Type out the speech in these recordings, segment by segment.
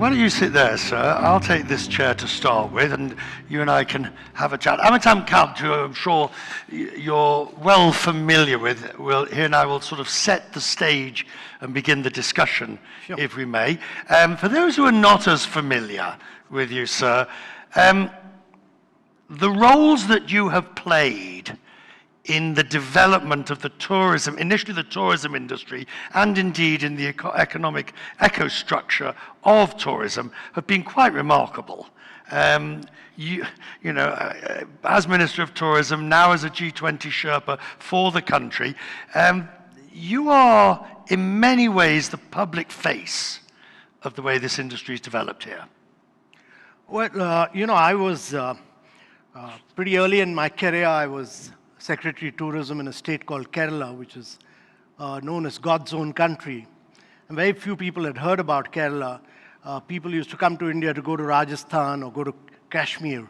Why don't you sit there, sir? I'll take this chair to start with, and you and I can have a chat. Amitabh Kant, who I'm sure you're well familiar with, here now will sort of set the stage and begin the discussion, sure, if we may. For those who are not as familiar with you, sir, the roles that you have played in the development of the tourism, initially the tourism industry, and indeed in the economic ecostructure of tourism, have been quite remarkable. You know, as Minister of Tourism, now as a G20 Sherpa for the country, you are in many ways the public face of the way this industry is developed here. Well, you know, I was pretty early in my career, I was Secretary of Tourism in a state called Kerala, which is known as God's own country. And very few people had heard about Kerala. People used to come to India to go to Rajasthan or go to Kashmir.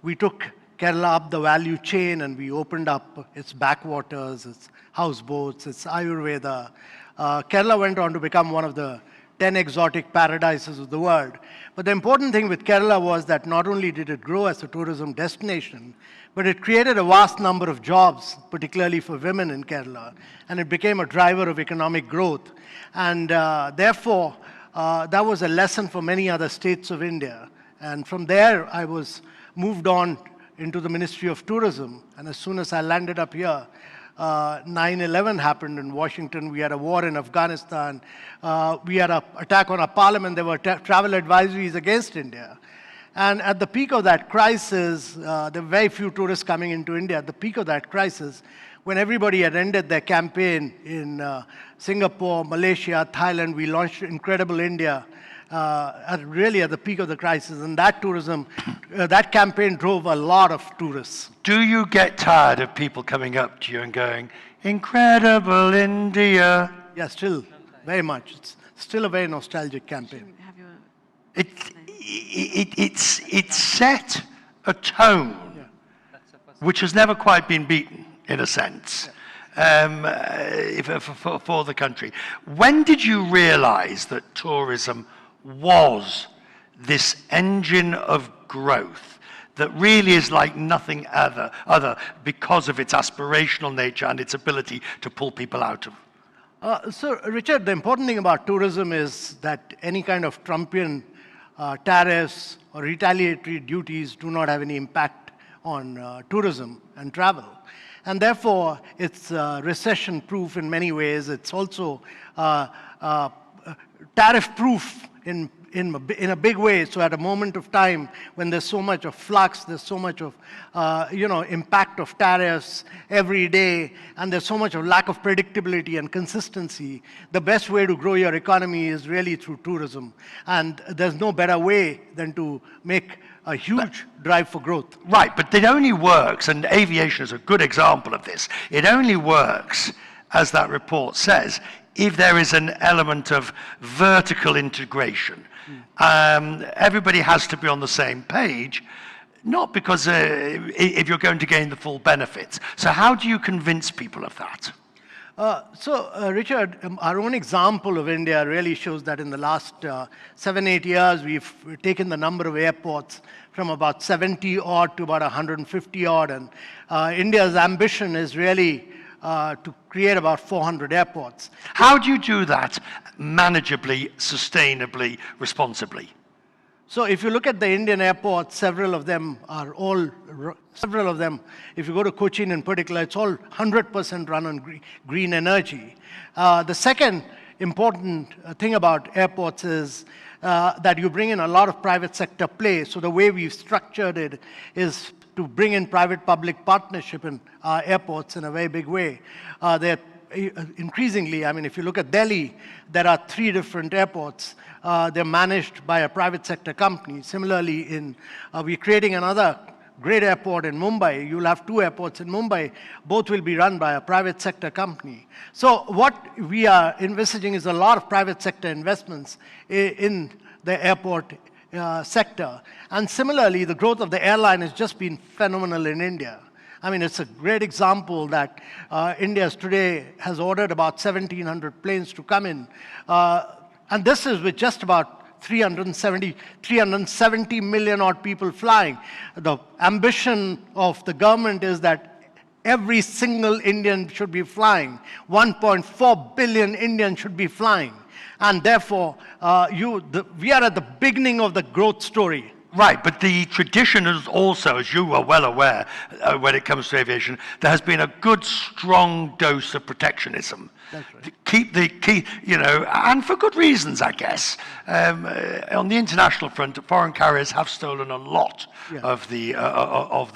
We took Kerala up the value chain and we opened up its backwaters, its houseboats, its Ayurveda. Kerala went on to become one of the 10 exotic paradises of the world. But the important thing with Kerala was that not only did it grow as a tourism destination, but it created a vast number of jobs, particularly for women in Kerala, and it became a driver of economic growth. And therefore, that was a lesson for many other states of India. And from there, I was moved on into the Ministry of Tourism. And as soon as I landed up here, 9/11 happened in Washington. We had a war in Afghanistan. We had an attack on our parliament. There were travel advisories against India. And at the peak of that crisis, there were very few tourists coming into India. At the peak of that crisis, when everybody had ended their campaign in Singapore, Malaysia, Thailand, we launched Incredible India, really at the peak of the crisis. And that tourism, that campaign drove a lot of tourists. Do you get tired of people coming up to you and going, "Incredible India"? Yeah, still, very much. It's still a very nostalgic campaign. It set a tone which has never quite been beaten, in a sense, for the country. When did you realize that tourism was this engine of growth that really is like nothing other because of its aspirational nature and its ability to pull people out of? So, Richard, the important thing about tourism is that any kind of Trumpian tariffs or retaliatory duties do not have any impact on tourism and travel. And therefore, it's recession-proof in many ways. It's also tariff-proof in a big way. So at a moment of time when there's so much of flux, there's so much of impact of tariffs every day, and there's so much of lack of predictability and consistency, the best way to grow your economy is really through tourism. And there's no better way than to make a huge drive for growth. Right, but it only works, and aviation is a good example of this, it only works, as that report says, if there is an element of vertical integration. Everybody has to be on the same page, not because if you're going to gain the full benefits. So how do you convince people of that? Richard, our own example of India really shows that in the last 7-8 years, we've taken the number of airports from about 70 odd to about 150 odd. And India's ambition is really to create about 400 airports. How do you do that manageably, sustainably, responsibly? So if you look at the Indian airports, several of them, if you go to Cochin in particular, it's all 100% run on green energy. The second important thing about airports is that you bring in a lot of private sector play. So the way we've structured it is to bring in private-public partnership in airports in a very big way. They're increasingly, I mean, if you look at Delhi, there are 3 different airports. They're managed by a private sector company. Similarly, we're creating another great airport in Mumbai. You'll have 2 airports in Mumbai. Both will be run by a private sector company. So what we are envisaging is a lot of private sector investments in the airport sector. And similarly, the growth of the airline has just been phenomenal in India. I mean, it's a great example that India today has ordered about 1,700 planes to come in. And this is with just about 370 million odd people flying. The ambition of the government is that every single Indian should be flying. 1.4 billion Indians should be flying. And therefore, we are at the beginning of the growth story. Right, but the tradition is also, as you are well aware, when it comes to aviation, there has been a good, strong dose of protectionism. That's right. And for good reasons, I guess. On the international front, foreign carriers have stolen a lot of the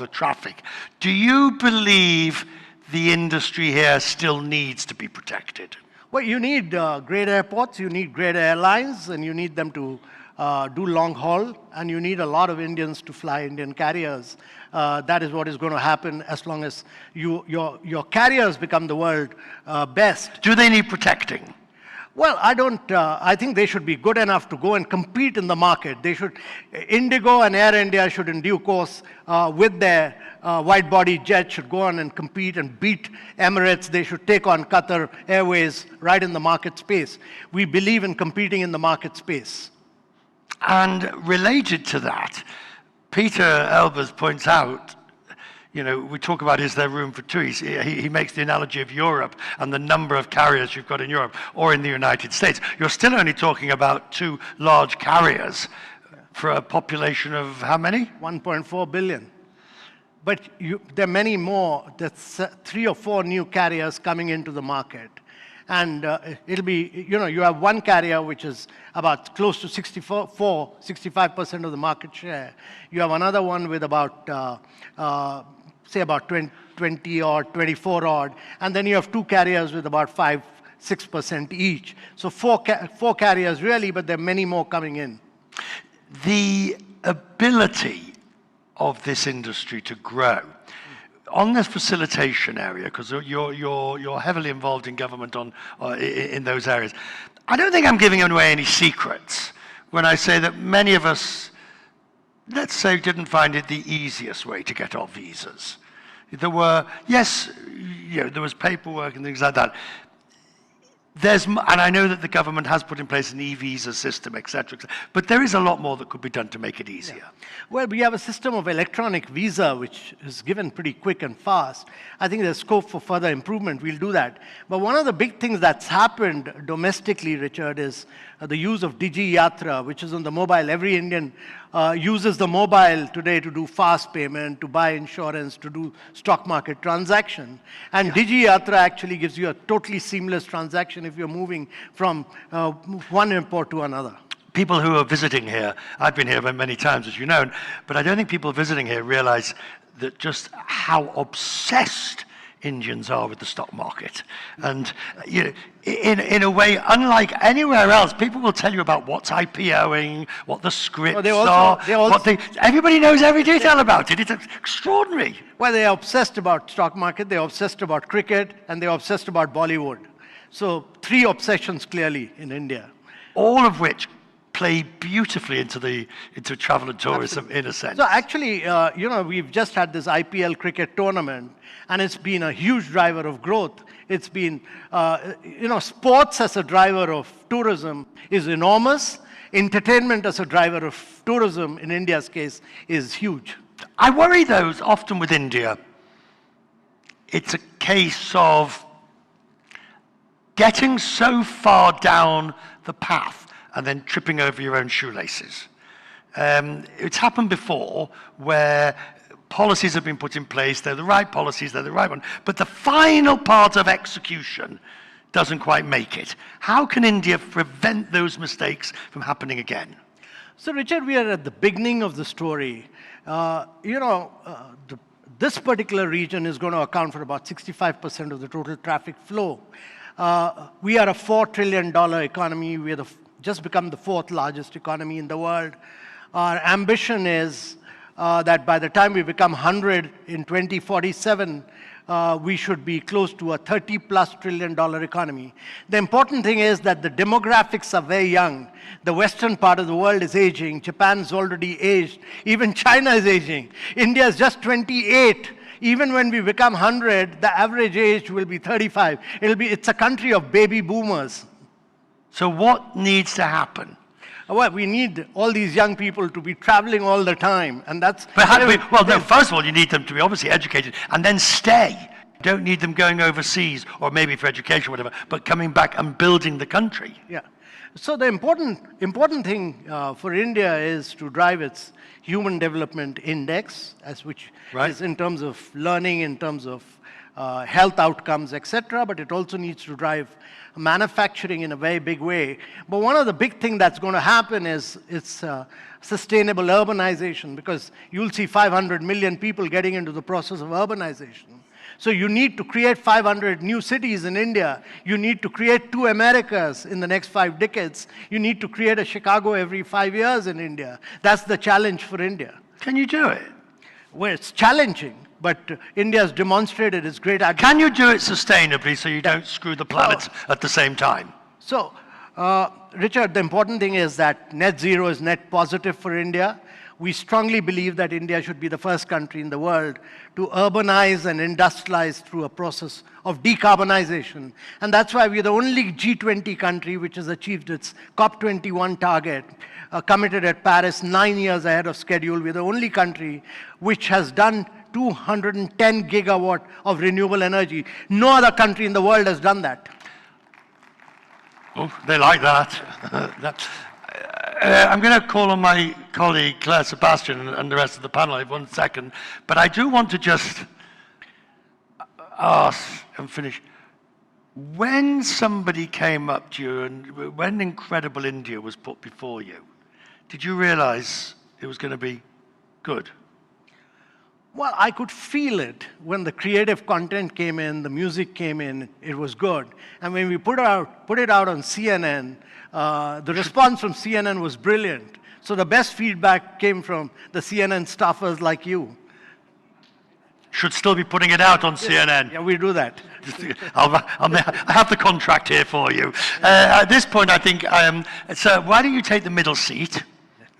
traffic. Do you believe the industry here still needs to be protected? Well, you need great airports, you need great airlines, and you need them to do long haul, and you need a lot of Indians to fly Indian carriers. That is what is going to happen as long as your carriers become the world best. Do they need protecting? Well, I don't. I think they should be good enough to go and compete in the market. Indigo and Air India should, in due course, with their wide-body jets, should go on and compete and beat Emirates. They should take on Qatar Airways right in the market space. We believe in competing in the market space. And related to that, Peter Elbers points out, we talk about is there room for two? He makes the analogy of Europe and the number of carriers you've got in Europe or in the United States. You're still only talking about 2 large carriers for a population of how many? 1.4 billion. But there are many more. There's 3 or 4 new carriers coming into the market. And it'll be, you have one carrier which is about close to 65% of the market share. You have another one with about, say about 20 or 24 odd. And then you have 2 carriers with about 5-6% each. So 4 carriers really, but there are many more coming in. The ability of this industry to grow, on this facilitation area, because you're heavily involved in government in those areas, I don't think I'm giving away any secrets when I say that many of us, let's say, didn't find it the easiest way to get our visas. There were, there was paperwork and things like that. And I know that the government has put in place an e-visa system, et cetera, but there is a lot more that could be done to make it easier. Yeah. Well, we have a system of electronic visa, which is given pretty quick and fast. I think there's scope for further improvement. We'll do that. But one of the big things that's happened domestically, Richard, is the use of Digi Yatra, which is on the mobile. Every Indian uses the mobile today to do fast payment, to buy insurance, to do stock market transaction. And Digi Yatra actually gives you a totally seamless transaction if you're moving from one airport to another. People who are visiting here, I've been here many times, as you know, but I don't think people visiting here realize that just how obsessed Indians are with the stock market. And in a way, unlike anywhere else, people will tell you about what's IPOing, what the scripts are. Everybody knows every detail about it. It's extraordinary. Well, they're obsessed about stock market, they're obsessed about cricket, and they're obsessed about Bollywood. So 3 obsessions clearly in India. All of which play beautifully into travel and tourism. Absolutely. In a sense. So actually, we've just had this IPL cricket tournament, and it's been a huge driver of growth. It's been, sports as a driver of tourism is enormous. Entertainment as a driver of tourism, in India's case, is huge. I worry, though, often with India, it's a case of getting so far down the path and then tripping over your own shoelaces. It's happened before where policies have been put in place, they're the right policies, they're the right one, but the final part of execution doesn't quite make it. How can India prevent those mistakes from happening again? So, Richard, we are at the beginning of the story. This particular region is going to account for about 65% of the total traffic flow. We are a $4 trillion economy. We are just become the 4th largest economy in the world. Our ambition is that by the time we become 100 in 2047, we should be close to a $30+ trillion economy. The important thing is that the demographics are very young. The western part of the world is aging. Japan's already aged. Even China is aging. India is just 28. Even when we become 100, the average age will be 35. It's a country of baby boomers. So what needs to happen? Well, we need all these young people to be traveling all the time, and that's... Well, no, first of all, you need them to be obviously educated, and then stay. You don't need them going overseas, or maybe for education or whatever, but coming back and building the country. Yeah. So the important thing for India is to drive its Human Development Index, which is in terms of learning, in terms of health outcomes, etc. But it also needs to drive manufacturing in a very big way. But one of the big things that's going to happen is it's sustainable urbanization, because you'll see 500 million people getting into the process of urbanization. So you need to create 500 new cities in India. You need to create 2 Americas in the next 5 decades. You need to create a Chicago every 5 years in India. That's the challenge for India. Can you do it? Well, it's challenging, but India has demonstrated its great... Can you do it sustainably so you don't screw the planet at the same time? So, Richard, the important thing is that net zero is net positive for India. We strongly believe that India should be the first country in the world to urbanize and industrialize through a process of decarbonization. And that's why we're the only G20 country which has achieved its COP21 target, committed at Paris 9 years ahead of schedule. We're the only country which has done 210 gigawatt of renewable energy. No other country in the world has done that. Oh, they like that. I'm going to call on my colleague Clare, Sebastian, and the rest of the panel in 1 second, but I do want to just ask and finish. When somebody came up to you, and when Incredible India was put before you, did you realize it was going to be good? Well, I could feel it when the creative content came in, the music came in, it was good. And when we put it out on CNN, the response from CNN was brilliant. So the best feedback came from the CNN staffers like you. Should still be putting it out on CNN. Yeah, we do that. I have the contract here for you. At this point, I think, so why don't you take the middle seat?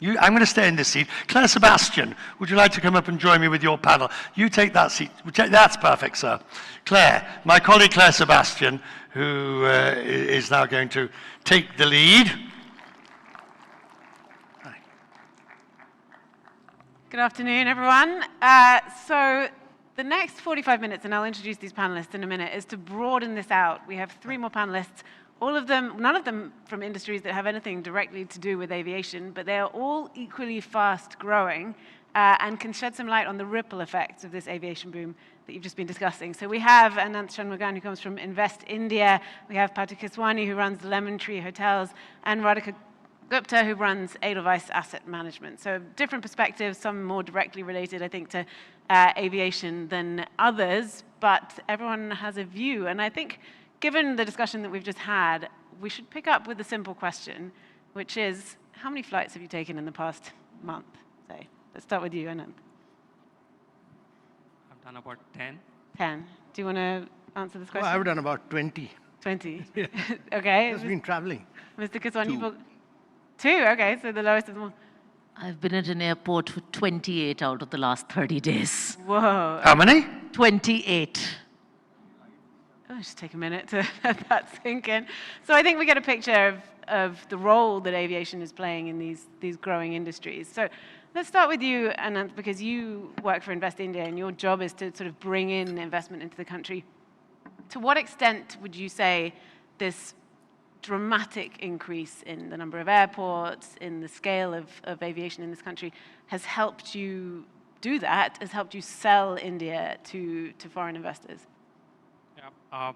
I'm going to stay in this seat. Clare, Sebastian, would you like to come up and join me with your panel? You take that seat. That's perfect, sir. Clare, my colleague Clare Sebastian, who is now going to take the lead. Hi. Good afternoon, everyone. So the next 45 minutes, and I'll introduce these panelists in a minute, is to broaden this out. We have 3 more panelists. All of them, none of them from industries that have anything directly to do with aviation, but they are all equally fast growing and can shed some light on the ripple effects of this aviation boom that you've just been discussing. So we have Ananth, who comes from Invest India. We have Patu, Keswani, who runs the Lemon Tree Hotels, and Radhika, Gupta, who runs Edelweiss Asset Management. So different perspectives, some more directly related, I think, to aviation than others, but everyone has a view. And I think, given the discussion that we've just had, we should pick up with a simple question, which is, how many flights have you taken in the past month, say? Let's start with you, Ananth. I've done about 10. 10. Do you want to answer this question? Well, I've done about 20. 20. Yeah. Okay. I've been traveling. Mr. Keswani, 2. Okay, so the lowest of them all. I've been at an airport for 28 out of the last 30 days. Whoa. How many? 28. Oh, just take a minute to let that sink in. So I think we get a picture of the role that aviation is playing in these growing industries. So let's start with you, Ananth, because you work for Invest India, and your job is to sort of bring in investment into the country. To what extent would you say this dramatic increase in the number of airports, in the scale of aviation in this country, has helped you do that, has helped you sell India to foreign investors? Yeah,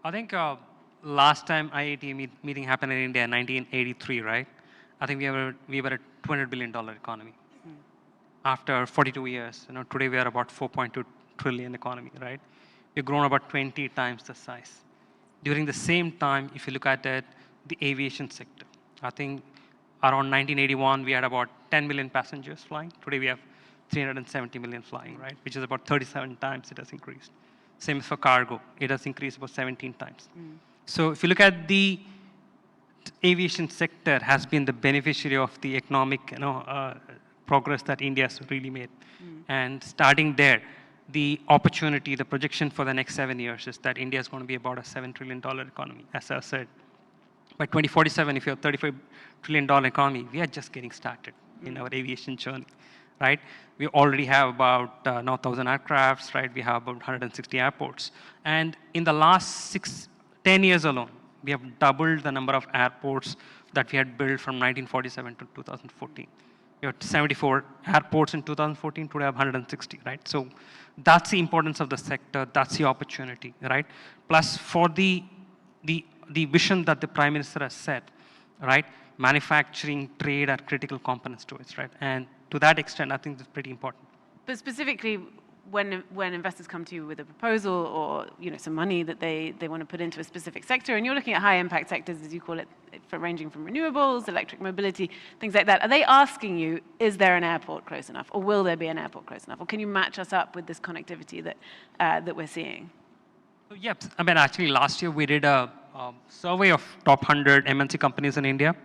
I think last time IATA meeting happened in India in 1983, right? I think we were a $200 billion economy. After 42 years, today we are about 4.2 trillion economy, right? We've grown about 20 times the size. During the same time, if you look at it, the aviation sector, I think around 1981, we had about 10 million passengers flying. Today we have 370 million flying, right? Which is about 37 times it has increased. Same for cargo. It has increased about 17 times. So if you look at the aviation sector has been the beneficiary of the economic progress that India has really made. And starting there, the opportunity, the projection for the next 7 years is that India is going to be about a $7 trillion economy, as I said. by 2047, if you're a $35 trillion economy, we are just getting started in our aviation journey, right? We already have about now 1,000 aircrafts, right? We have about 160 airports. And in the last 10 years alone, we have doubled the number of airports that we had built from 1947 to 2014. We had 74 airports in 2014, today we have 160, right? So that's the importance of the sector, that's the opportunity, right? Plus for the vision that the Prime Minister has set, right? Manufacturing, trade are critical components to it, right? And to that extent, I think it's pretty important. But specifically, when investors come to you with a proposal or some money that they want to put into a specific sector, and you're looking at high impact sectors, as you call it, ranging from renewables, electric mobility, things like that, are they asking you, is there an airport close enough, or will there be an airport close enough, or can you match us up with this connectivity that we're seeing? Yep. I mean, actually, last year we did a survey of top 100 MNC companies in India,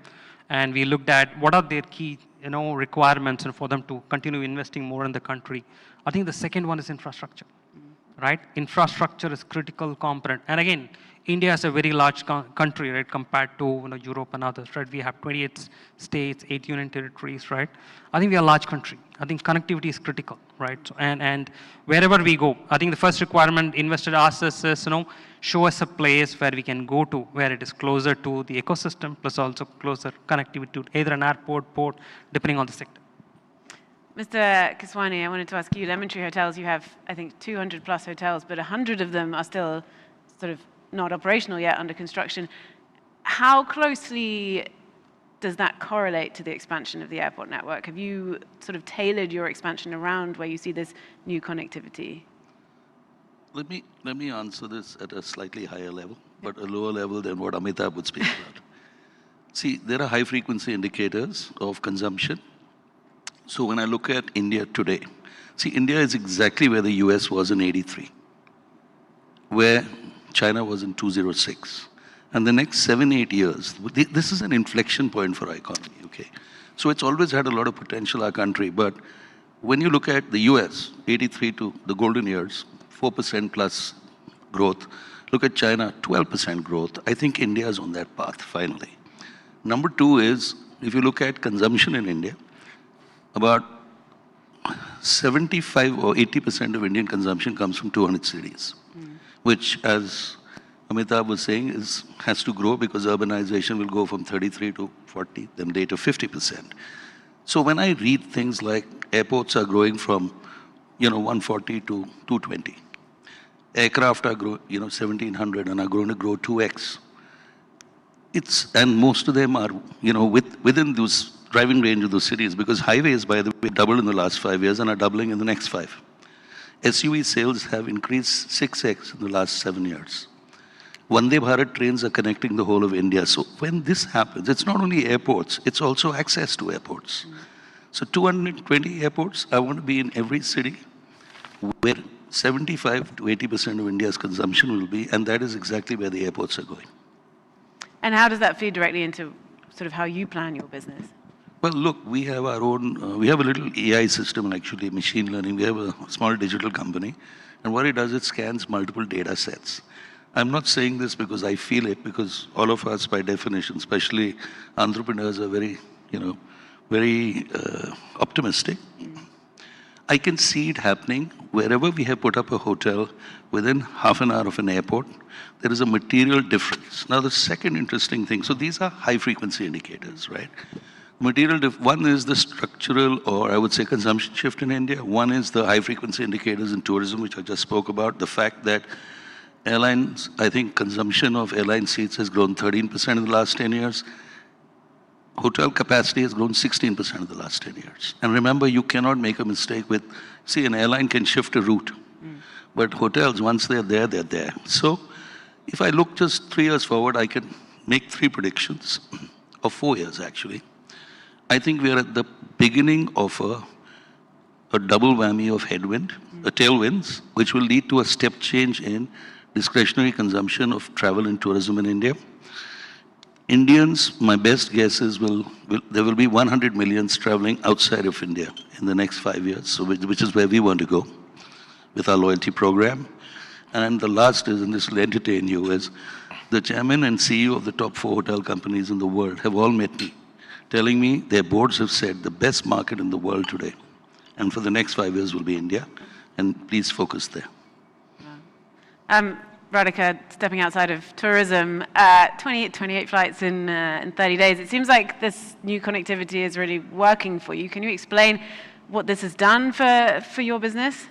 and we looked at what are their key requirements and for them to continue investing more in the country. I think the second one is infrastructure, right? Infrastructure is critical component. And again, India is a very large country, right, compared to Europe and others, right? We have 28 states, 8 union territories, right? I think we are a large country. I think connectivity is critical, right? So, and wherever we go, I think the first requirement investor asks us is, show us a place where we can go to, where it is closer to the ecosystem, plus also closer connectivity to either an airport, port, depending on the sector. Mr. Keswani, I wanted to ask you, Lemon Tree Hotels, you have, I think, 200 plus hotels, but 100 of them are still sort of not operational yet, under construction. How closely does that correlate to the expansion of the airport network? Have you sort of tailored your expansion around where you see this new connectivity? Let me answer this at a slightly higher level, but a lower level than what Amitabh would speak about. See, there are high frequency indicators of consumption. So when I look at India today, see, India is exactly where the US was in '83, where China was in 2006. And the next 7-8 years, this is an inflection point for our economy, okay? So it's always had a lot of potential, our country, but when you look at the US, 83 to the golden years, 4% plus growth. Look at China, 12% growth. I think India is on that path, finally. Number two is, if you look at consumption in India, about 75 or 80% of Indian consumption comes from 200 cities, which, as Amitabh was saying, has to grow because urbanization will go from 33 to 40, then later 50%. So when I read things like airports are growing from 140 to 220, aircraft are 1,700 and are going to grow 2x. And most of them are within those driving range of those cities, because highways, by the way, doubled in the last 5 years and are doubling in the next 5. SUV sales have increased 6x in the last 7 years. Vande Bharat trains are connecting the whole of India. So when this happens, it's not only airports, it's also access to airports. So 220 airports, I want to be in every city where 75 to 80% of India's consumption will be, and that is exactly where the airports are going. And how does that feed directly into sort of how you plan your business? Well, look, we have our own, we have a little AI system, actually, machine learning. We have a small digital company. And what it does, it scans multiple data sets. I'm not saying this because I feel it, because all of us, by definition, especially entrepreneurs, are very, very optimistic. I can see it happening wherever we have put up a hotel within half an hour of an airport. There is a material difference. Now, the second interesting thing, so these are high frequency indicators, right? One is the structural, or I would say consumption shift in India. One is the high frequency indicators in tourism, which I just spoke about. The fact that airlines, I think consumption of airline seats has grown 13% in the last 10 years. Hotel capacity has grown 16% in the last 10 years. And remember, you cannot make a mistake with, see, an airline can shift a route, but hotels, once they're there, they're there. So if I look just 3 years forward, I can make 3 predictions, or 4 years actually. I think we are at the beginning of a double whammy of headwind, tailwinds, which will lead to a step change in discretionary consumption of travel and tourism in India. Indians, my best guess is there will be 100 million traveling outside of India in the next 5 years, so which is where we want to go with our loyalty program. And the last is, and this will entertain you, is The chairman and CEO of the top 4 hotel companies in the world have all met me, telling me their boards have said the best market in the world today, and for the next 5 years will be India, and please focus there. Radhika, stepping outside of tourism, 28 flights in 30 days. It seems like this new connectivity is really working for you. Can you explain what this has done for your business?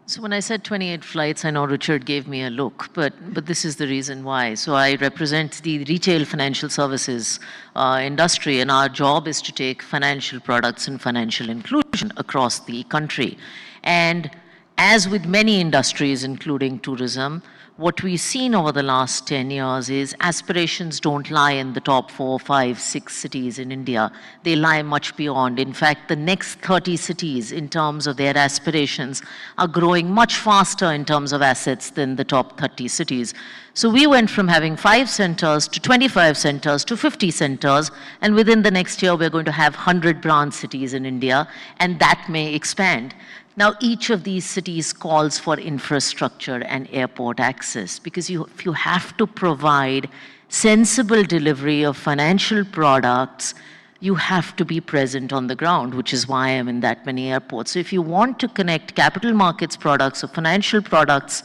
So when I said 28 flights, I know Richard gave me a look, but this is the reason why. So I represent the retail financial services industry, and our job is to take financial products and financial inclusion across the country. And as with many industries, including tourism, what we've seen over the last 10 years is aspirations don't lie in the top 4, 5, 6 cities in India. They lie much beyond. In fact, the next 30 cities in terms of their aspirations are growing much faster in terms of assets than the top 30 cities. So we went from having 5 centers to 25 centers to 50 centers, and within the next year we're going to have 100 branch cities in India, and that may expand. Now, each of these cities calls for infrastructure and airport access, because if you have to provide sensible delivery of financial products, you have to be present on the ground, which is why I'm in that many airports. So if you want to connect capital markets products or financial products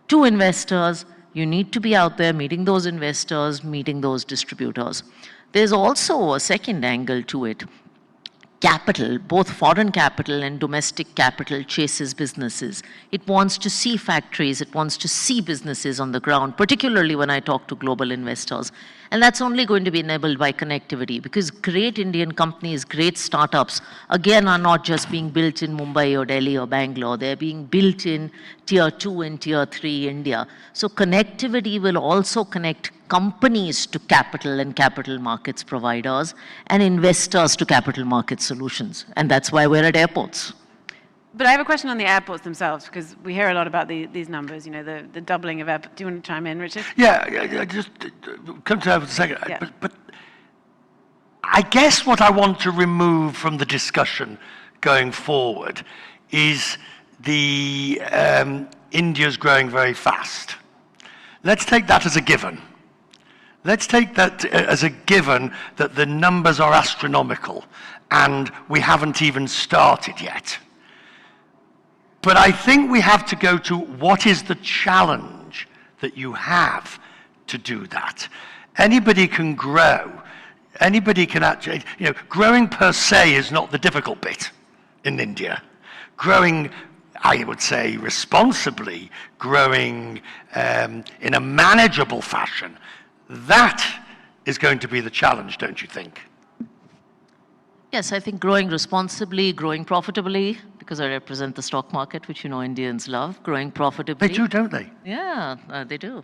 to investors, you need to be out there meeting those investors, meeting those distributors. There's also a second angle to it. Capital, both foreign capital and domestic capital, chases businesses. It wants to see factories, it wants to see businesses on the ground, particularly when I talk to global investors. And that's only going to be enabled by connectivity, because great Indian companies, great startups, again, are not just being built in Mumbai or Delhi or Bangalore. They're being built in Tier 2 and Tier 3 India. So connectivity will also connect companies to capital and capital markets providers, and investors to capital market solutions. And that's why we're at airports. But I have a question on the airports themselves, because we hear a lot about these numbers, you know, the doubling of airports. Do you want to chime in, Richard? Yeah, just come to that for a second. Yeah. But I guess what I want to remove from the discussion going forward is the India's growing very fast. Let's take that as a given. Let's take that as a given that the numbers are astronomical and we haven't even started yet. But I think we have to go to what is the challenge that you have to do that. Anybody can grow. Anybody can actually, you know, growing per se is not the difficult bit in India. Growing, I would say, responsibly, growing in a manageable fashion, that is going to be the challenge, don't you think? Yes, I think growing responsibly, growing profitably, because I represent the stock market, which you know Indians love, growing profitably. They do, don't they? Yeah, they do.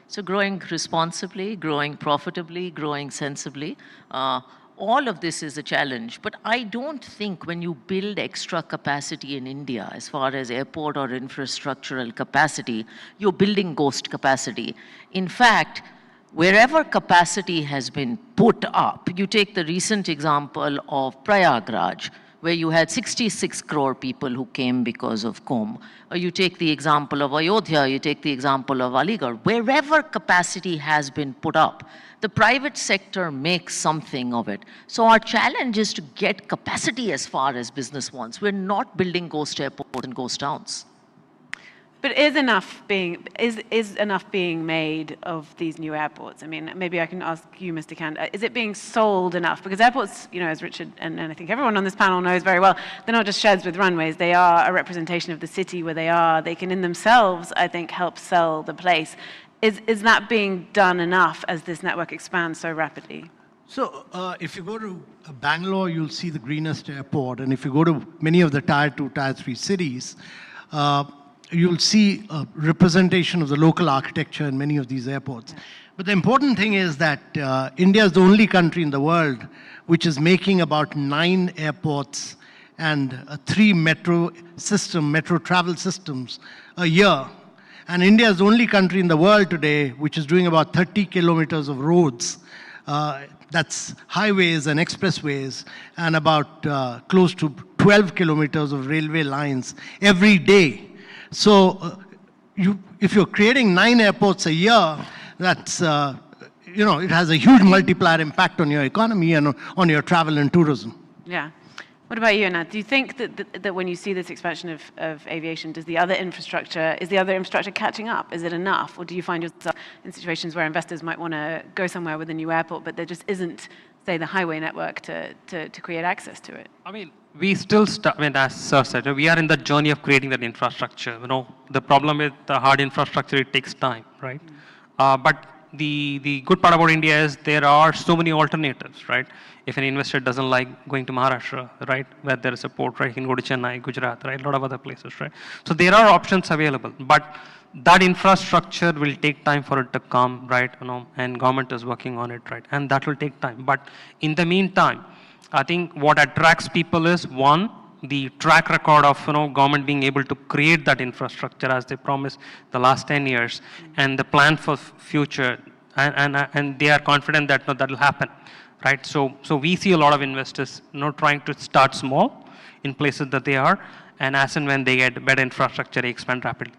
So growing responsibly, growing profitably, growing sensibly, all of this is a challenge. But I don't think when you build extra capacity in India, as far as airport or infrastructural capacity, you're building ghost capacity. In fact, wherever capacity has been put up, you take the recent example of Prayagraj, where you had 66 crore people who came because of Kumbh. Or you take the example of Ayodhya, you take the example of Aligarh. Wherever capacity has been put up, the private sector makes something of it. So our challenge is to get capacity as far as business wants. We're not building ghost airports and ghost towns. But is enough being made of these new airports? I mean, maybe I can ask you, Mr. Kant, is it being sold enough? Because airports, you know, as Richard and I think everyone on this panel knows very well, they're not just sheds with runways. They are a representation of the city where they are. They can in themselves, I think, help sell the place. Is that being done enough as this network expands so rapidly? So if you go to Bangalore, you'll see the greenest airport. And if you go to many of the Tier 2, Tier 3 cities, you'll see a representation of the local architecture in many of these airports. But the important thing is that India is the only country in the world which is making about 9 airports and 3 metro travel systems a year. And India is the only country in the world today which is doing about 30 kilometers of roads. That's highways and expressways, and about close to 12 kilometers of railway lines every day. So if you're creating 9 airports a year, that's, it has a huge multiplier impact on your economy and on your travel and tourism. Yeah. What about you, Ananth? Do you think that when you see this expansion of aviation, is the other infrastructure catching up? Is it enough? Or do you find yourself in situations where investors might want to go somewhere with a new airport, but there just isn't, say, the highway network to create access to it? I mean, we still as Sir said, we are in the journey of creating that infrastructure. The problem with the hard infrastructure, it takes time, right? But the good part about India is there are so many alternatives, right? If an investor doesn't like going to Maharashtra, right, where there is a port, right, he can go to Chennai, Gujarat, right, a lot of other places, right? So there are options available, but that infrastructure will take time for it to come, right, and government is working on it, right, and that will take time. But in the meantime, I think what attracts people is, one, the track record of government being able to create that infrastructure as they promised the last 10 years, and the plan for future, and they are confident that that will happen, right? So we see a lot of investors trying to start small in places that they are, and as and when they get better infrastructure, they expand rapidly.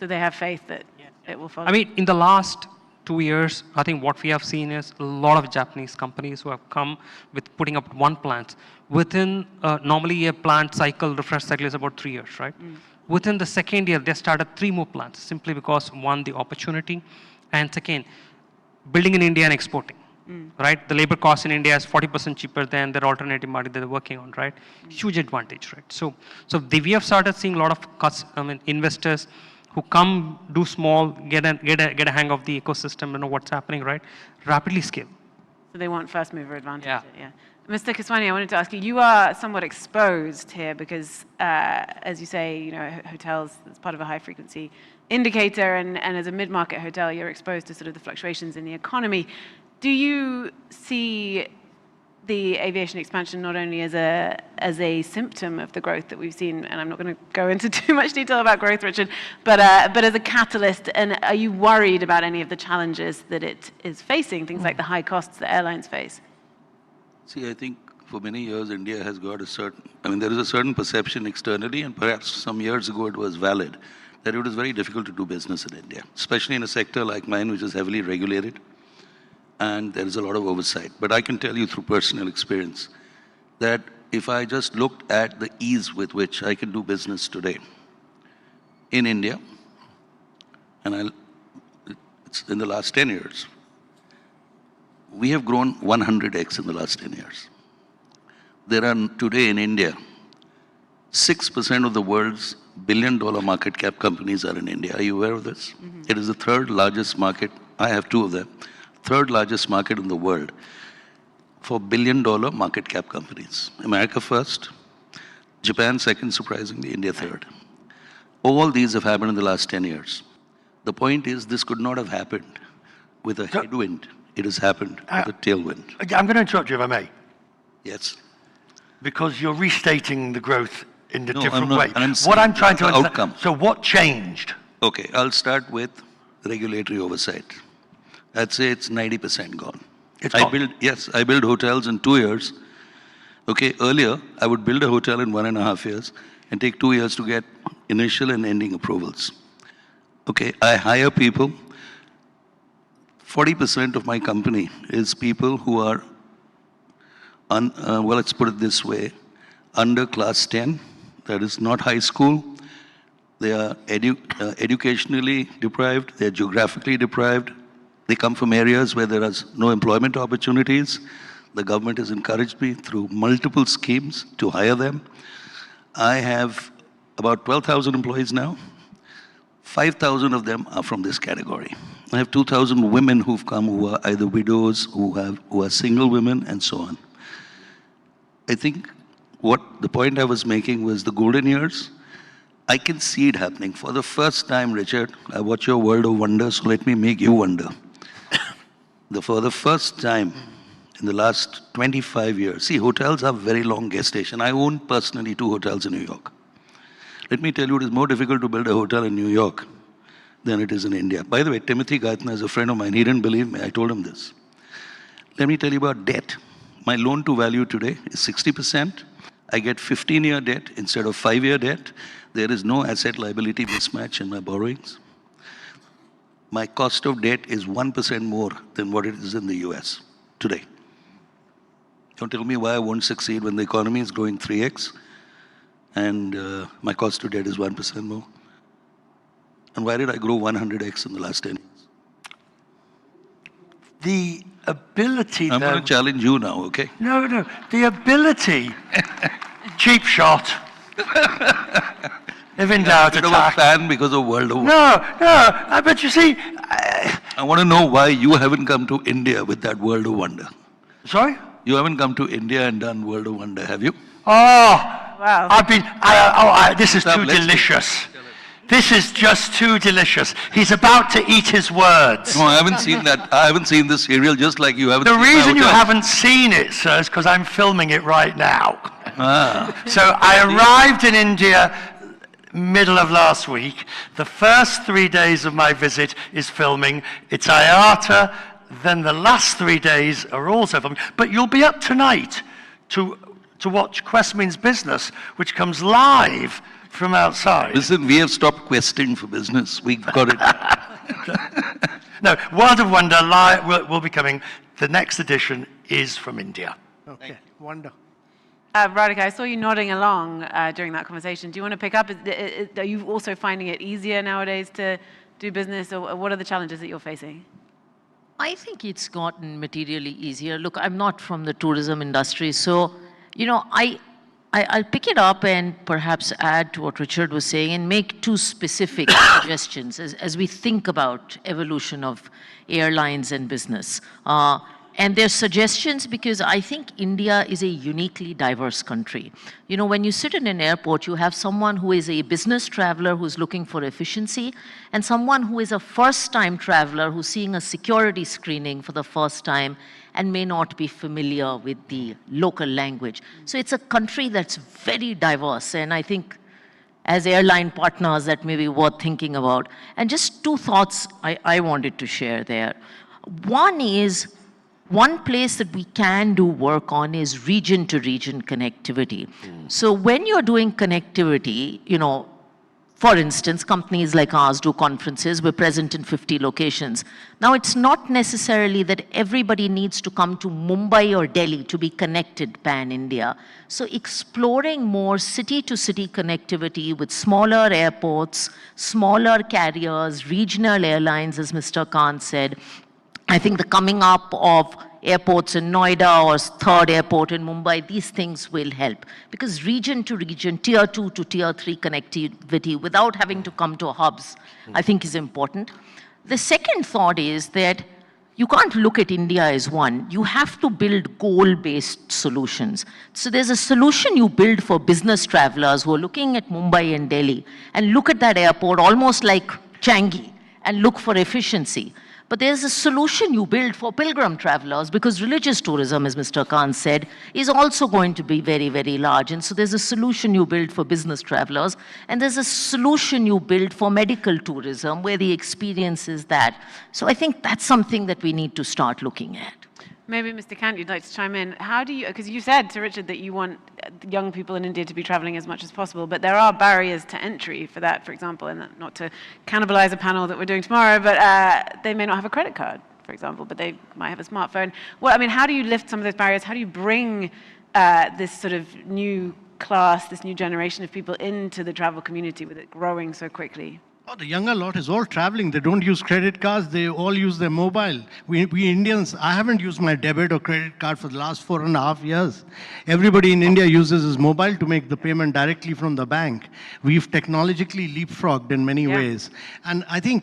So they have faith that it will follow? I mean, in the last 2 years, I think what we have seen is a lot of Japanese companies who have come with putting up one plant. Within, normally a plant cycle, refresh cycle is about 3 years, right? Within the second year, they started 3 more plants, simply because, one, the opportunity, and second, building in India and exporting, right? The labor cost in India is 40% cheaper than their alternative market that they're working on, right? Huge advantage, right? So we have started seeing a lot of investors who come, do small, get a hang of the ecosystem, what's happening, right? Rapidly scale. So they want first mover advantage. Yeah. Mr. Keswani, I wanted to ask you, you are somewhat exposed here because, as you say, hotels, it's part of a high frequency indicator, and as a mid-market hotel, you're exposed to sort of the fluctuations in the economy. Do you see the aviation expansion not only as a symptom of the growth that we've seen, and I'm not going to go into too much detail about growth, Richard, but as a catalyst, and are you worried about any of the challenges that it is facing, things like the high costs that airlines face? See, I think for many years, India has got there is a certain perception externally, and perhaps some years ago it was valid, that it was very difficult to do business in India, especially in a sector like mine, which is heavily regulated, and there is a lot of oversight. But I can tell you through personal experience that if I just looked at the ease with which I can do business today in India, and it's in the last 10 years, we have grown 100x in the last 10 years. There are today in India, 6% of the world's billion-dollar market cap companies are in India. Are you aware of this? It is the 3rd largest market. I have 2 of them. 3rd largest market in the world for billion-dollar market cap companies. America first, Japan second, surprisingly, India 3rd. All these have happened in the last 10 years. The point is, this could not have happened with a headwind. It has happened with a tailwind. I'm going to interrupt you if I may. Yes. Because you're restating the growth in a different I'm not, way. I'm What I'm trying to understand, outcome. so what changed? Okay, I'll start with regulatory oversight. I'd say it's 90% gone. It's gone. I build hotels in 2 years. Okay, earlier, I would build a hotel in 1.5 years and take 2 years to get initial and ending approvals. Okay, I hire people. 40% of my company is people who are, let's put it this way, under class 10, that is not high school. They are educationally deprived, they are geographically deprived. They come from areas where there are no employment opportunities. The government has encouraged me through multiple schemes to hire them. I have about 12,000 employees now. 5,000 of them are from this category. I have 2,000 women who've come who are either widows, who are single women, and so on. I think what the point I was making was the golden years. I can see it happening. For the first time, Richard, I watch your world of wonder, so let me make you wonder. For the first time in the last 25 years, see, hotels have very long gestation. I own personally 2 hotels in New York. Let me tell you, it is more difficult to build a hotel in New York than it is in India. By the way, Timothy Geithner is a friend of mine. He didn't believe me. I told him this. Let me tell you about debt. My loan to value today is 60%. I get 15-year debt instead of 5-year debt. There is no asset liability mismatch in my borrowings. my cost of debt is 1% more than what it is in the US today. Don't tell me why I won't succeed when the economy is growing 3x and my cost of debt is 1% more. And why did I grow 100x in the last 10 years? The ability, I'm going to challenge you now, okay? No, the ability, cheap shot. If in doubt, Bit of a attack. fan because of World War. No, but you see, I want to know why you haven't come to India with that World of Wonder. sorry? You haven't come to India and done World of Wonder, have you? Oh, Wow. this is Stop, too let's go. delicious. This is just too delicious. He's about to eat his words. No, I haven't seen that. I haven't seen this serial just like you haven't The seen my reason you hotel. haven't seen it, sir, is because I'm filming it right now. Ah. So I arrived in India middle of last week. The first 3 days of my visit is filming. It's IATA. Then the last 3 days are also filming. But you'll be up tonight to watch Quesmeans Business, which comes live from outside. Listen, we have stopped questing for business. We got it. No, World of Wonder will be coming. The next edition is from India. Okay, wonder. Radhika, I saw you nodding along during that conversation. Do you want to pick up? Are you also finding it easier nowadays to do business, or what are the challenges that you're facing? I think it's gotten materially easier. Look, I'm not from the tourism industry, so, I'll pick it up and perhaps add to what Richard was saying and make two specific suggestions as we think about evolution of airlines and business. And they're suggestions because I think India is a uniquely diverse country. When you sit in an airport, you have someone who is a business traveler who's looking for efficiency, and someone who is a first-time traveler who's seeing a security screening for the first time and may not be familiar with the local language. So it's a country that's very diverse, and I think as airline partners that may be worth thinking about. And just two thoughts I wanted to share there. One is, one place that we can do work on is region-to-region connectivity. So when you're doing connectivity, for instance, companies like ours do conferences. We're present in 50 locations. Now, it's not necessarily that everybody needs to come to Mumbai or Delhi to be connected pan-India. So exploring more city-to-city connectivity with smaller airports, smaller carriers, regional airlines, as Mr. Kant said. I think the coming up of airports in Noida or third airport in Mumbai, these things will help. Because region to region, tier 2 to tier 3 connectivity without having to come to hubs, I think is important. The second thought is that you can't look at India as one. You have to build goal-based solutions. So there's a solution you build for business travelers who are looking at Mumbai and Delhi and look at that airport almost like Changi and look for efficiency. But there's a solution you build for pilgrim travelers because religious tourism, as Mr. Khan said, is also going to be very, very large. And so there's a solution you build for business travelers. And there's a solution you build for medical tourism where the experience is that. So I think that's something that we need to start looking at. Maybe, Mr. Kant, you'd like to chime in. How do you, because you said to Richard that you want young people in India to be traveling as much as possible, but there are barriers to entry for that, for example, and not to cannibalize a panel that we're doing tomorrow, but they may not have a credit card, for example, but they might have a smartphone. Well, I mean, how do you lift some of those barriers? How do you bring this sort of new class, this new generation of people into the travel community with it growing so quickly? Oh, the younger lot is all traveling. They don't use credit cards. They all use their mobile. We Indians, I haven't used my debit or credit card for the last 4.5 years. Everybody in India uses his mobile to make the payment directly from the bank. We've technologically leapfrogged in many ways. And I think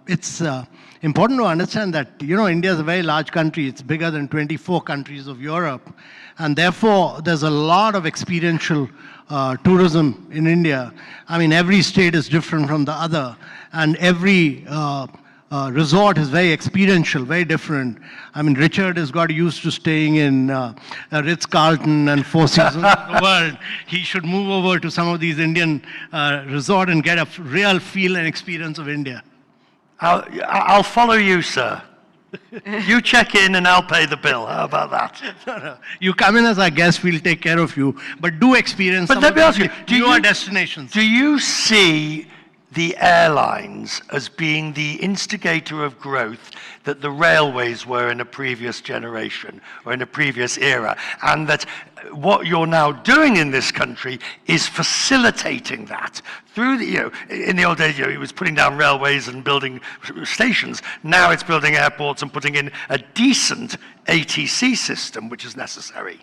it's important to understand that, India is a very large country. It's bigger than 24 countries of Europe. And therefore, there's a lot of experiential tourism in India. I mean, every state is different from the other, and every resort is very experiential, very different. I mean, Richard has got used to staying in Ritz-Carlton and Four Seasons of the world. He should move over to some of these Indian resorts and get a real feel and experience of India. I'll follow you, sir. You check in and I'll pay the bill. How about that? No. You come in as our guest, we'll take care of you. But do experience some But let me ask you, newer destinations. Do you see the airlines as being the instigator of growth that the railways were in a previous generation or in a previous era, and that what you're now doing in this country is facilitating that through the, in the old days, it was putting down railways and building stations. Now it's building airports and putting in a decent ATC system, which is necessary.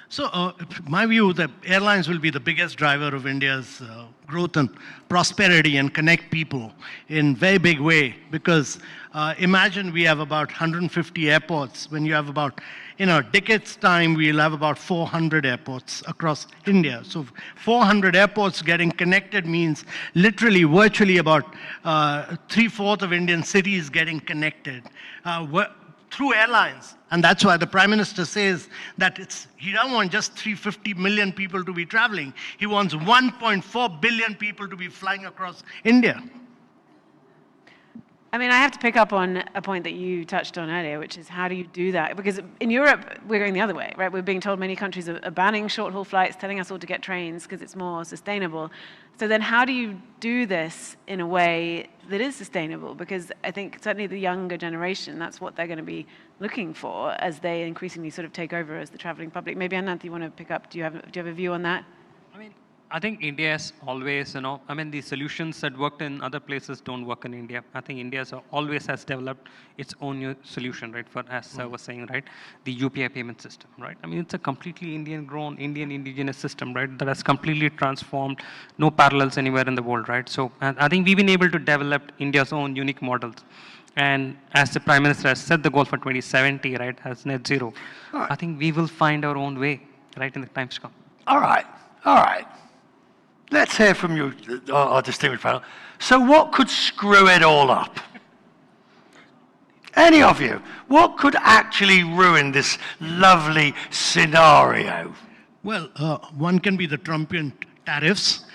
So, my view, the airlines will be the biggest driver of India's growth and prosperity and connect people in very big way, because imagine we have about 150 airports. When you have about, in a decade's time, we'll have about 400 airports across India. So 400 airports getting connected means literally, virtually about 3/4 of Indian cities getting connected. Through airlines. And that's why the Prime Minister says that he doesn't want just 350 million people to be traveling. He wants 1.4 billion people to be flying across India. I mean, I have to pick up on a point that you touched on earlier, which is how do you do that? Because in Europe, we're going the other way, right? We're being told many countries are banning short-haul flights, telling us all to get trains because it's more sustainable. So then how do you do this in a way that is sustainable? Because I think certainly the younger generation, that's what they're going to be looking for as they increasingly sort of take over as the traveling public. Maybe Ananth, you want to pick up? Do you have a view on that? I think India has always, the solutions that worked in other places don't work in India. I think India always has developed its own new solution, right? For, as I was saying, right, the UPI payment system, right? I mean, it's a completely Indian-grown, Indian indigenous system, right? That has completely transformed, no parallels anywhere in the world, right? So I think we've been able to develop India's own unique models. And as the Prime Minister has set the goal for 2070, right, as net zero, right. I think we will find our own way, right, in the times to come. All right. Let's hear from you, our distinguished panel. So what could screw it all up? Any of you? What could actually ruin this lovely scenario? Well, one can be the Trumpian tariffs.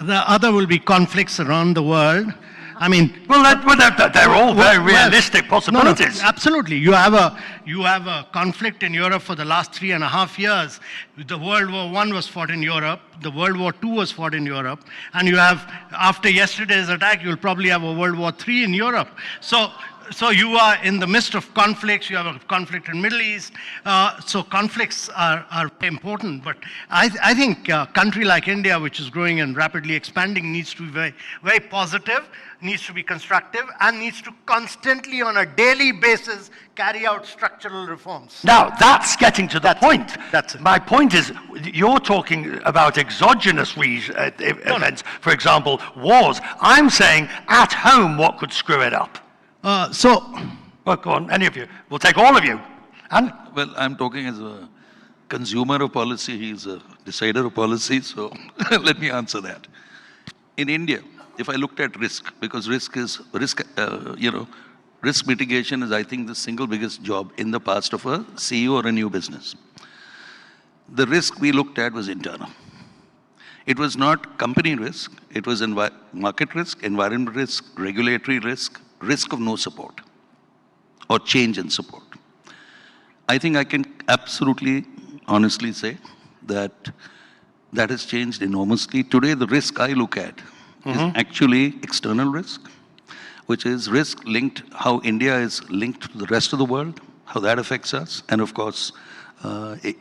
The other will be conflicts around the world. I mean, they're all very realistic possibilities. No, absolutely. You have a conflict in Europe for the last 3.5 years. The World War I was fought in Europe. The World War II was fought in Europe. And you have, after yesterday's attack, you'll probably have a World War III in Europe. So you are in the midst of conflicts. You have a conflict in the Middle East. So conflicts are very important. But I think a country like India, which is growing and rapidly expanding, needs to be very, very positive, needs to be constructive, and needs to constantly, on a daily basis, carry out structural reforms. Now, that's getting to the point. That's it. My point is, you're talking about exogenous events, for example, wars. I'm saying, at home, what could screw it up? Well, go on, any of you. We'll take all of you. And well, I'm talking as a consumer of policy. He's a decider of policy, so let me answer that. In India, if I looked at risk, because risk mitigation is, I think, the single biggest job in the past of a CEO or a new business. The risk we looked at was internal. It was not company risk. It was market risk, environment risk, regulatory risk, risk of no support or change in support. I think I can absolutely, honestly say that that has changed enormously. Today, the risk I look at is actually external risk, which is risk linked, how India is linked to the rest of the world, how that affects us, and of course,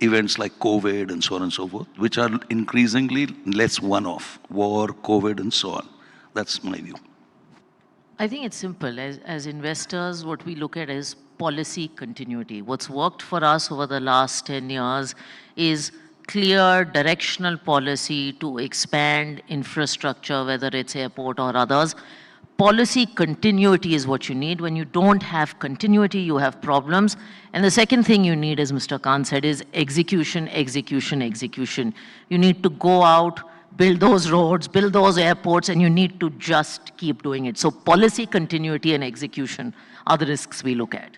events like COVID and so on and so forth, which are increasingly less one-off, war, COVID, and so on. That's my view. I think it's simple. As investors, what we look at is policy continuity. What's worked for us over the last 10 years is clear directional policy to expand infrastructure, whether it's airport or others. Policy continuity is what you need. When you don't have continuity, you have problems. And the second thing you need, as Mr. Kant said, is execution, execution, execution. You need to go out, build those roads, build those airports, and you need to just keep doing it. So policy continuity and execution are the risks we look at.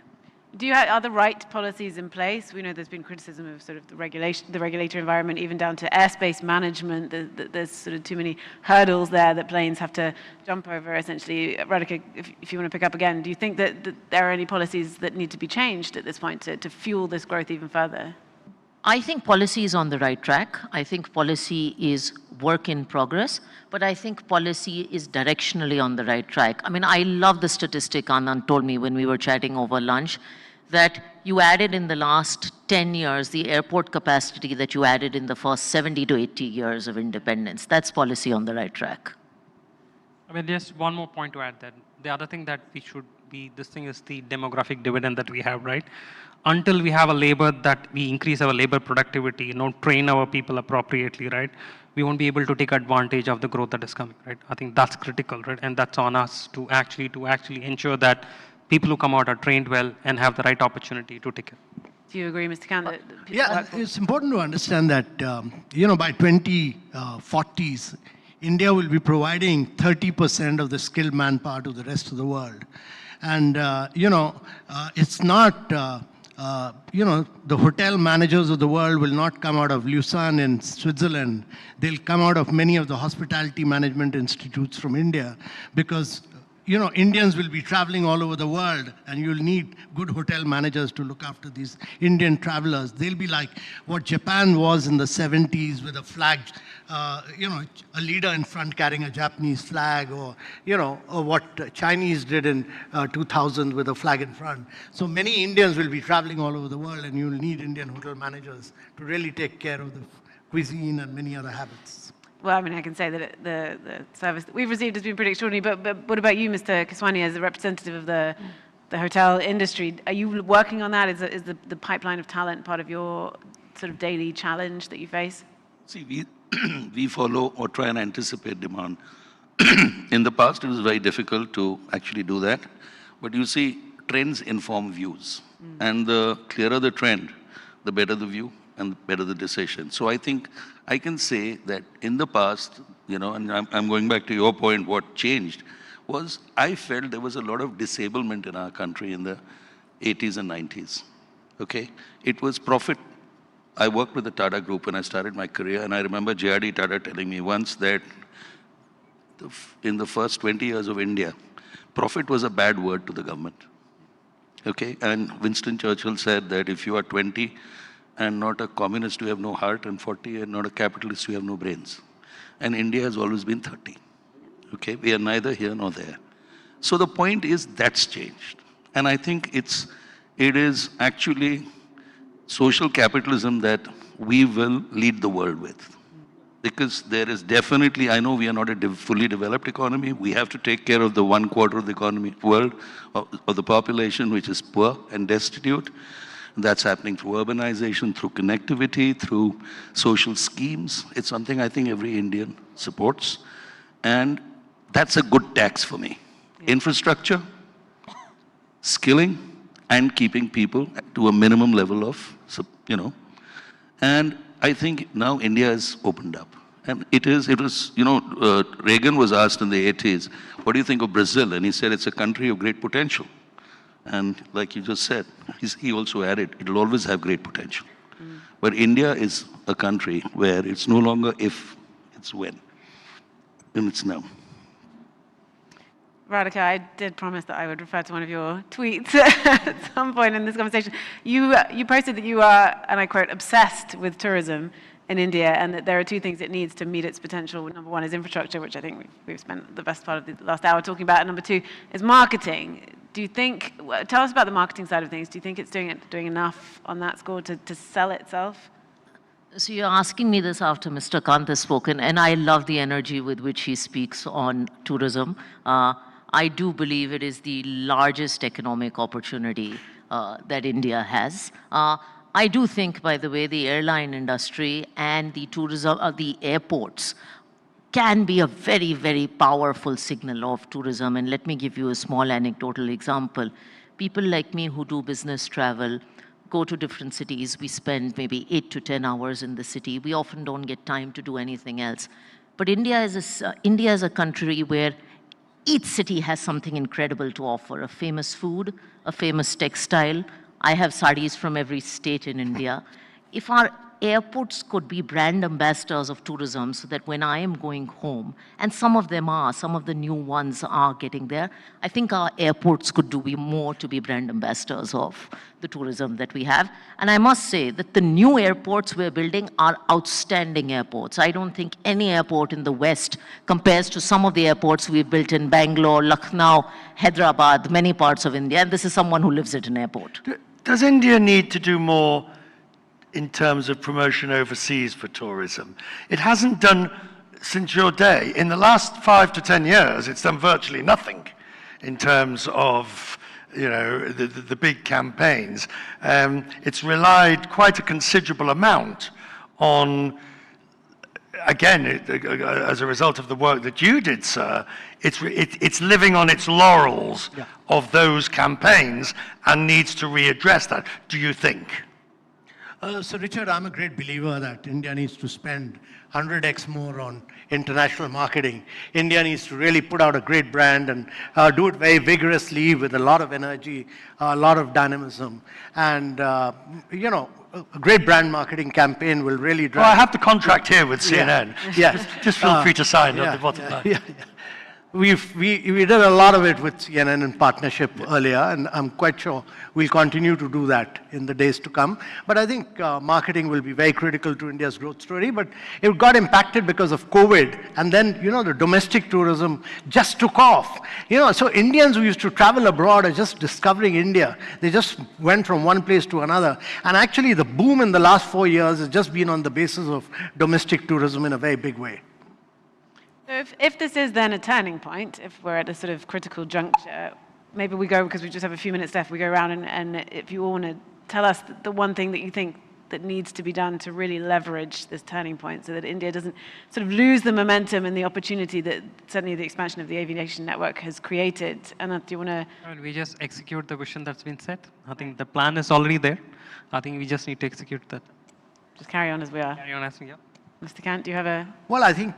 Are the right policies in place? We know there's been criticism of sort of the regulatory environment, even down to airspace management. There's sort of too many hurdles there that planes have to jump over, essentially. Radhika, if you want to pick up again, do you think that there are any policies that need to be changed at this point to fuel this growth even further? I think policy is on the right track. I think policy is work in progress, but I think policy is directionally on the right track. I mean, I love the statistic Ananth told me when we were chatting over lunch, that you added in the last 10 years the airport capacity that you added in the first 70 to 80 years of independence. That's policy on the right track. I mean, just one more point to add that the other thing that we should be, this thing is the demographic dividend that we have, right? Until we have a labor that we increase our labor productivity, train our people appropriately, right? We won't be able to take advantage of the growth that is coming, right? I think that's critical, right? And that's on us to actually ensure that people who come out are trained well and have the right opportunity to take it. Do you agree, Mr. Kant? Yeah, it's important to understand that, by 2040s, India will be providing 30% of the skilled manpower to the rest of the world. And, it's not, the hotel managers of the world will not come out of Lausanne in Switzerland. They'll come out of many of the hospitality management institutes from India because Indians will be traveling all over the world, and you'll need good hotel managers to look after these Indian travelers. They'll be like what Japan was in the 70s with a flag, a leader in front carrying a Japanese flag, or what Chinese did in 2000 with a flag in front. So many Indians will be traveling all over the world, and you'll need Indian hotel managers to really take care of the cuisine and many other habits. Well, I mean, I can say that the service that we've received has been pretty extraordinary, but what about you, Mr. Keswani, as a representative of the hotel industry? Are you working on that? Is the pipeline of talent part of your sort of daily challenge that you face? See, we follow or try and anticipate demand. In the past, it was very difficult to actually do that. But you see, trends inform views. And the clearer the trend, the better the view and the better the decision. So I think I can say that in the past, and I'm going back to your point, what changed was I felt there was a lot of disablement in our country in the 80s and 90s. Okay? It was profit. I worked with the Tata Group when I started my career, and I remember J.R.D. Tata telling me once that in the first 20 years of India, profit was a bad word to the government. Okay? And Winston Churchill said that if you are 20 and not a communist, you have no heart, and 40 and not a capitalist, you have no brains. And India has always been 30. Okay? We are neither here nor there. So the point is that's changed. And I think it is actually social capitalism that we will lead the world with. Because there is definitely, I know we are not a fully developed economy. We have to take care of the 1/4 of the world, of the population, which is poor and destitute. That's happening through urbanization, through connectivity, through social schemes. It's something I think every Indian supports. And that's a good tax for me. Infrastructure, skilling, and keeping people to a minimum level of, And I think now India has opened up. And Reagan was asked in the 80s, what do you think of Brazil? And he said, it's a country of great potential. And like you just said, he also added, it'll always have great potential. But India is a country where it's no longer if, it's when. And it's now. Radhika, I did promise that I would refer to one of your tweets at some point in this conversation. You posted that you are, and I quote, obsessed with tourism in India, and that there are two things it needs to meet its potential. Number one is infrastructure, which I think we've spent the best part of the last hour talking about. And number two is marketing. Tell us about the marketing side of things. Do you think it's doing enough on that score to sell itself? So you're asking me this after Mr. Kant has spoken, and I love the energy with which he speaks on tourism. I do believe it is the largest economic opportunity that India has. I do think, by the way, the airline industry and the tourism, the airports can be a very, very powerful signal of tourism. And let me give you a small anecdotal example. People like me who do business travel go to different cities. We spend maybe 8 to 10 hours in the city. We often don't get time to do anything else. But India is a country where each city has something incredible to offer, a famous food, a famous textile. I have sarees from every state in India. If our airports could be brand ambassadors of tourism so that when I am going home, and some of them are, some of the new ones are getting there, I think our airports could do more to be brand ambassadors of the tourism that we have. And I must say that the new airports we're building are outstanding airports. I don't think any airport in the West compares to some of the airports we've built in Bangalore, Lucknow, Hyderabad, many parts of India. And this is someone who lives at an airport. Does India need to do more in terms of promotion overseas for tourism? It hasn't done since your day. In the last 5 to 10 years, it's done virtually nothing in terms of the big campaigns. It's relied quite a considerable amount on, again, as a result of the work that you did, sir, it's living on its laurels of those campaigns and needs to readdress that, do you think? So Richard, I'm a great believer that India needs to spend 100x more on international marketing. India needs to really put out a great brand and do it very vigorously with a lot of energy, a lot of dynamism. And, a great brand marketing campaign will really drive... Well, I have the contract here with CNN. Yes. Just feel free to sign on the bottom line. We did a lot of it with CNN in partnership earlier, and I'm quite sure we'll continue to do that in the days to come. But I think marketing will be very critical to India's growth story, but it got impacted because of COVID, and then, the domestic tourism just took off. So Indians who used to travel abroad are just discovering India. They just went from one place to another. And actually, the boom in the last 4 years has just been on the basis of domestic tourism in a very big way. So if this is then a turning point, if we're at a sort of critical juncture, maybe we go, because we just have a few minutes left, we go around and if you all want to tell us the one thing that you think that needs to be done to really leverage this turning point so that India doesn't sort of lose the momentum and the opportunity that certainly the expansion of the aviation network has created. Ananth, do you want to... We just execute the vision that's been set. I think the plan is already there. I think we just need to execute that. Just carry on as we are. Carry on as we are. Mr. Kant, do you have a... Well, I think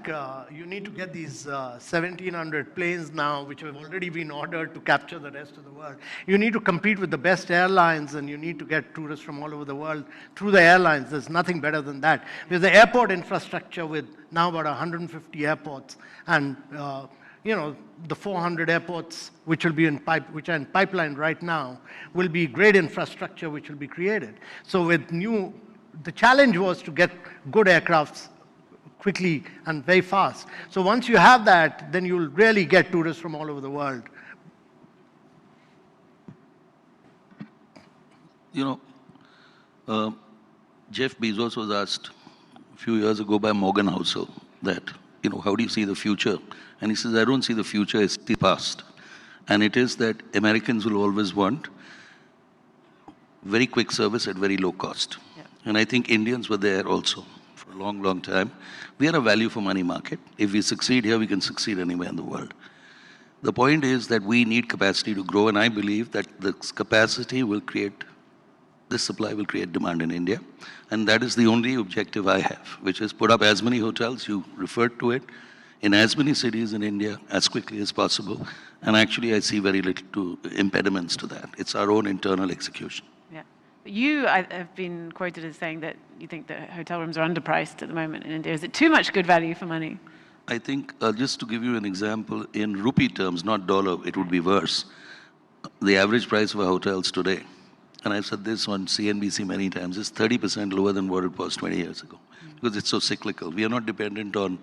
you need to get these 1,700 planes now, which have already been ordered to capture the rest of the world. You need to compete with the best airlines, and you need to get tourists from all over the world through the airlines. There's nothing better than that. There's the airport infrastructure with now about 150 airports, and the 400 airports which are in pipeline right now will be great infrastructure which will be created. So the challenge was to get good aircrafts quickly and very fast. So once you have that, then you'll really get tourists from all over the world. Jeff Bezos was asked a few years ago by Morgan Housel that, how do you see the future? And he says, I don't see the future, I see the past. And it is that Americans will always want very quick service at very low cost. And I think Indians were there also for a long, long time. We are a value for money market. If we succeed here, we can succeed anywhere in the world. The point is that we need capacity to grow, and I believe that this capacity will create, this supply will create demand in India. And that is the only objective I have, which is put up as many hotels, you referred to it, in as many cities in India as quickly as possible. And actually, I see very little impediments to that. It's our own internal execution. You have been quoted as saying that you think that hotel rooms are underpriced at the moment in India. Is it too much good value for money? I think, just to give you an example, in rupee terms, not dollar, it would be worse. The average price of hotels today, and I've said this on CNBC many times, is 30% lower than what it was 20 years ago, because it's so cyclical. We are not dependent on,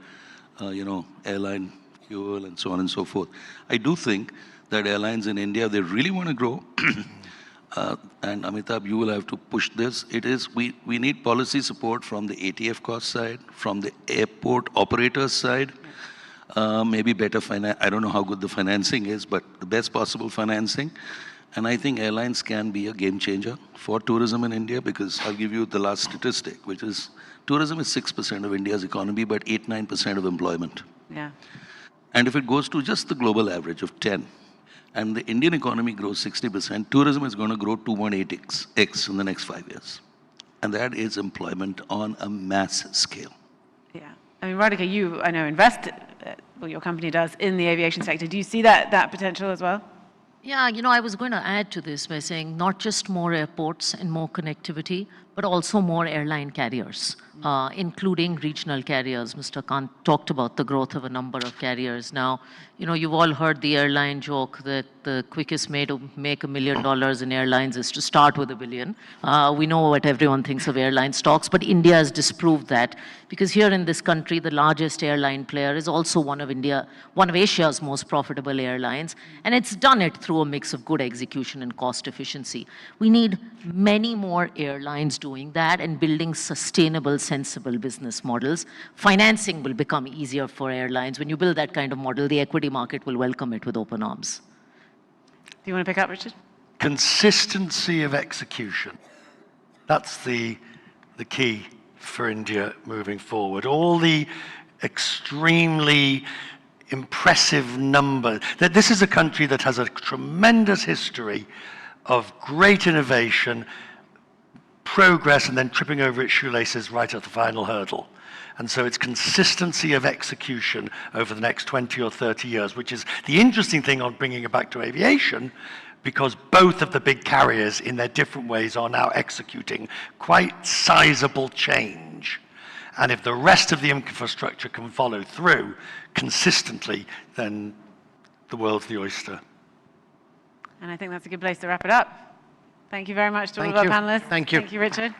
airline fuel and so on and so forth. I do think that airlines in India, they really want to grow. And Amitabh, you will have to push this. We need policy support from the ATF cost side, from the airport operators side, maybe better finance. I don't know how good the financing is, but the best possible financing. And I think airlines can be a game changer for tourism in India, because I'll give you the last statistic, which is tourism is 6% of India's economy, but 8-9% of employment. Yeah. And if it goes to just the global average of 10, and the Indian economy grows 60%, tourism is going to grow 2.8x in the next 5 years. And that is employment on a mass scale. Yeah. I mean, Radhika, you, I know, invest, well, your company does, in the aviation sector. Do you see that potential as well? Yeah, I was going to add to this by saying not just more airports and more connectivity, but also more airline carriers, including regional carriers. Mr. Kant talked about the growth of a number of carriers. Now, you've all heard the airline joke that the quickest way to make $1 million in airlines is to start with $1 billion. We know what everyone thinks of airline stocks, but India has disproved that, because here in this country, the largest airline player is also one of Asia's most profitable airlines, and it's done it through a mix of good execution and cost efficiency. We need many more airlines doing that and building sustainable, sensible business models. Financing will become easier for airlines. When you build that kind of model, the equity market will welcome it with open arms. Do you want to pick up, Richard? Consistency of execution. That's the key for India moving forward. All the extremely impressive numbers. This is a country that has a tremendous history of great innovation, progress, and then tripping over its shoelaces right at the final hurdle. And so it's consistency of execution over the next 20 or 30 years, which is the interesting thing on bringing it back to aviation, because both of the big carriers in their different ways are now executing quite sizable change. And if the rest of the infrastructure can follow through consistently, then the world's the oyster. And I think that's a good place to wrap it up. Thank you very much to all of our panelists. Thank you. Thank you, Richard.